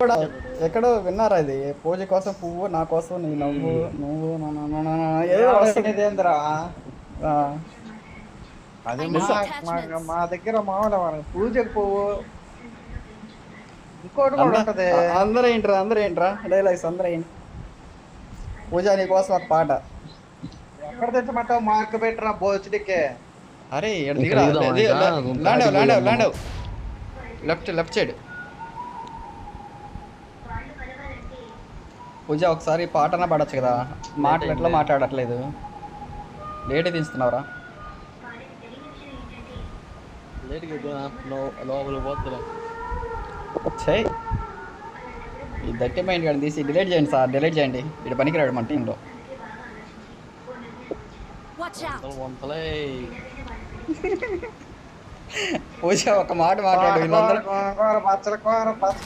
కూడా ఎక్కడో విన్నారా ఇది? పూజ కోసం పువ్వు, నా కోసం నీ నవ్వు, నువ్వు ఏదో వస్తుంది. ఏంద్రా ఆ, అది I మా need మా- attachments. మా దగ్గర మామూలు మనం పూజకు పోవు ఇంకోటి కూడా ఉంటది. అందరూ ఏంట్రా డైలాగ్స్ అందరూ ఏంటి? పూజ నీ కోసం ఒక పాట. ఎక్కడ తెచ్చమంటావు? మార్క్ పెట్టరా బోచుడికే. అరే ఇక్కడ దిగుదామా ఇంకా? Land left side. పూజ ఒకసారి పాటన పాడొచ్చు కదా, మాటలు ఎట్లా మాట్లాడట్లేదు? లేట్ తీస్తున్నావురా? లోపల పోతున్నా. చెయ్, ఈ దట్టి మైండ్ కానీ తీసి డిలీట్ చేయండి సార్, డిలీట్ చేయండి. ఇటు పనికిరాడు మన టీంలో. Watch out! వంతలే పూజ ఒక మాట మాట్లాడు, వీళ్ళందరూ కూర పచ్చల కూర పచ్చ